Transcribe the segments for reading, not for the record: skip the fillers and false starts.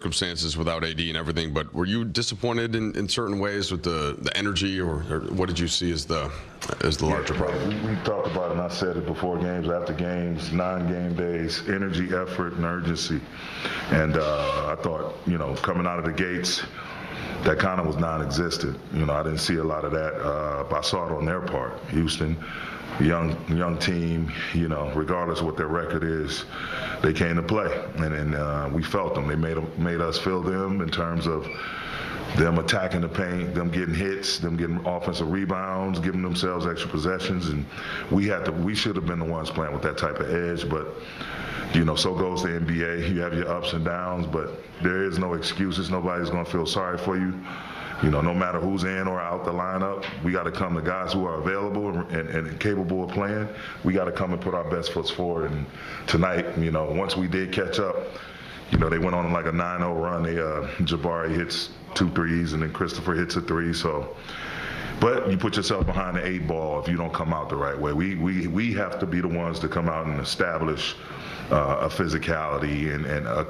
circumstances without AD and everything, but were you disappointed in certain ways with the energy, or what did you see as the larger problem? We talked about it, and I said it before games, after games, 9 game days, energy, effort, and urgency. And I thought, coming out of the gates, that kind of was non-existent. I didn't see a lot of that. I saw it on their part. Houston, young team, regardless of what their record is, they came to play, and we felt them. They made us feel them in terms of them attacking the paint, them getting hits, them getting offensive rebounds, giving themselves extra possessions, and we should have been the ones playing with that type of edge, but so goes the NBA. You have your ups and downs, but there is no excuses. Nobody's going to feel sorry for you. No matter who's in or out the lineup, we got to come to guys who are available and capable of playing. We got to come and put our best foot forward. And tonight, once we did catch up, they went on like a 9-0 run. Jabari hits 2 threes, and then Christopher hits a 3. So, but you put yourself behind the 8 ball if you don't come out the right way. We have to be the ones to come out and establish a physicality and a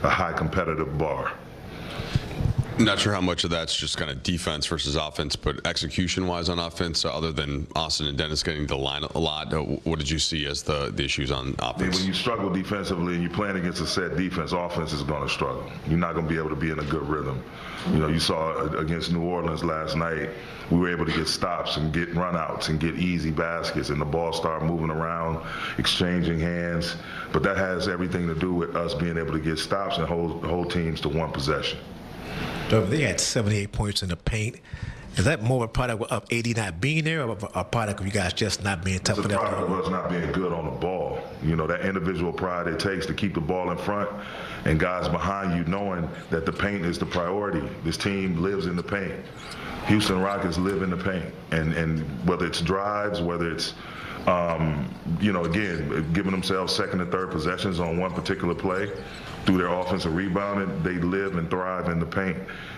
high competitive bar. Not sure how much of that's just kind of defense versus offense, but execution-wise on offense, other than Austin and Dennis getting the line a lot, what did you see as the issues on offense? When you struggle defensively and you're playing against a set defense, offense is going to struggle. You're not going to be able to be in a good rhythm. You saw against New Orleans last night, we were able to get stops and get runouts and get easy baskets, and the ball started moving around, exchanging hands. But that has everything to do with us being able to get stops and hold teams to 1 possession. They had 78 points in the paint. Is that more of a product of AD not being there, or a product of you guys just not being tough enough? It's a product of us not being good on the ball. That individual pride it takes to keep the ball in front and guys behind you knowing that the paint is the priority. This team lives in the paint. Houston Rockets live in the paint. And whether it's drives, whether it's again, giving themselves second and third possessions on one particular play through their offensive rebounding, they live and thrive in the paint.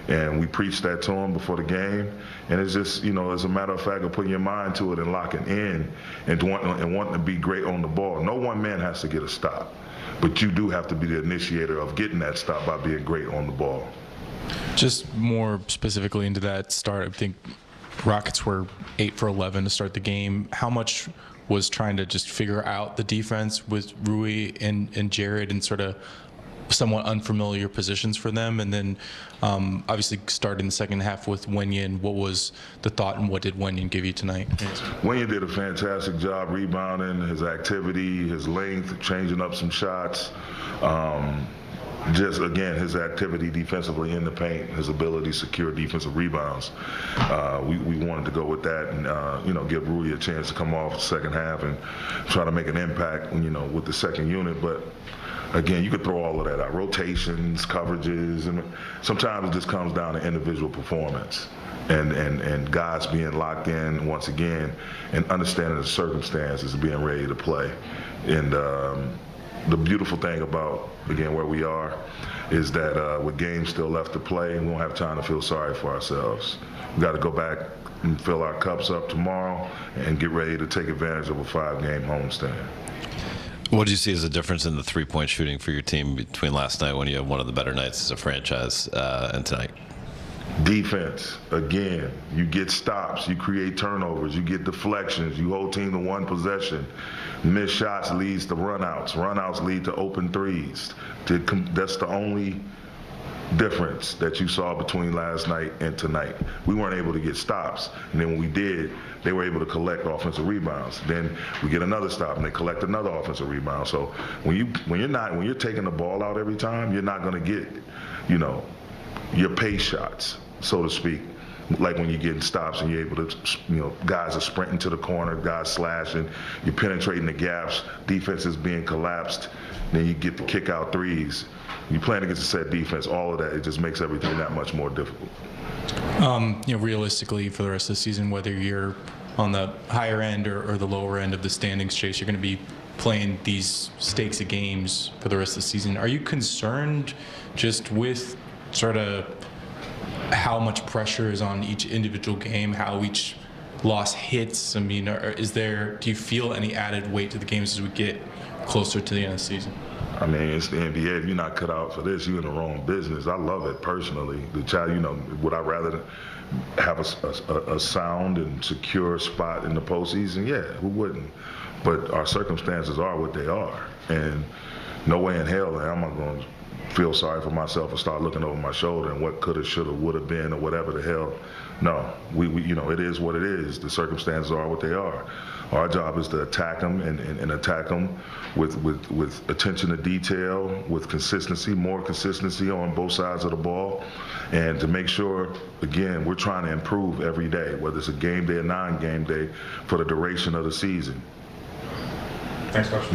And we preach that to them before the game. And it's just, as a matter of fact, of putting your mind to it and locking in and wanting to be great on the ball. No one man has to get a stop, but you do have to be the initiator of getting that stop by being great on the ball. Just more specifically into that start, I think Rockets were 8 for 11 to start the game. How much was trying to just figure out the defense with Rui and Jared and sort of somewhat unfamiliar positions for them? And then obviously starting the second half with Wenyen, what was the thought and what did Wenyen give you tonight? Wenyen did a fantastic job rebounding, his activity, his length, changing up some shots. Just, again, his activity defensively in the paint, his ability to secure defensive rebounds. We wanted to go with that and, give Rui a chance to come off the second half and try to make an impact, with the second unit. But, again, you could throw all of that out, rotations, coverages, and sometimes it just comes down to individual performance and guys being locked in once again and understanding the circumstances of being ready to play. And the beautiful thing about, again, where we are is that with games still left to play, we won't have time to feel sorry for ourselves. We got to go back and fill our cups up tomorrow and get ready to take advantage of a 5-game homestand. What did you see as a difference in the 3-point shooting for your team between last night, when you have one of the better nights as a franchise, and tonight? Defense, again, you get stops, you create turnovers, you get deflections, you hold team to 1 possession. Missed shots leads to runouts. Runouts lead to open threes. That's the only difference that you saw between last night and tonight. We weren't able to get stops, and then when we did, they were able to collect offensive rebounds. Then we get another stop, and they collect another offensive rebound. So when you're taking the ball out every time, you're not going to get, your pace shots, so to speak. Like when you're getting stops and you're able to, guys are sprinting to the corner, guys slashing, you're penetrating the gaps, defense is being collapsed, then you get the kick out threes. You're playing against a set defense, all of that, it just makes everything that much more difficult. Realistically, for the rest of the season, whether you're on the higher end or the lower end of the standings chase, you're going to be playing these stakes of games for the rest of the season. Are you concerned just with sort of how much pressure is on each individual game, how each loss hits? I mean, do you feel any added weight to the games as we get closer to the end of the season? I mean, it's the NBA. If you're not cut out for this, you're in the wrong business. I love it personally. The child, would I rather have a sound and secure spot in the postseason? Yeah, who wouldn't? But our circumstances are what they are, and no way in hell am I going to feel sorry for myself and start looking over my shoulder and what coulda, shoulda, woulda been, or whatever the hell. No, we it is what it is. The circumstances are what they are. Our job is to attack them and attack them with attention to detail, with consistency, more consistency on both sides of the ball, and to make sure, again, we're trying to improve every day, whether it's a game day or non-game day, for the duration of the season. Thanks, Coach.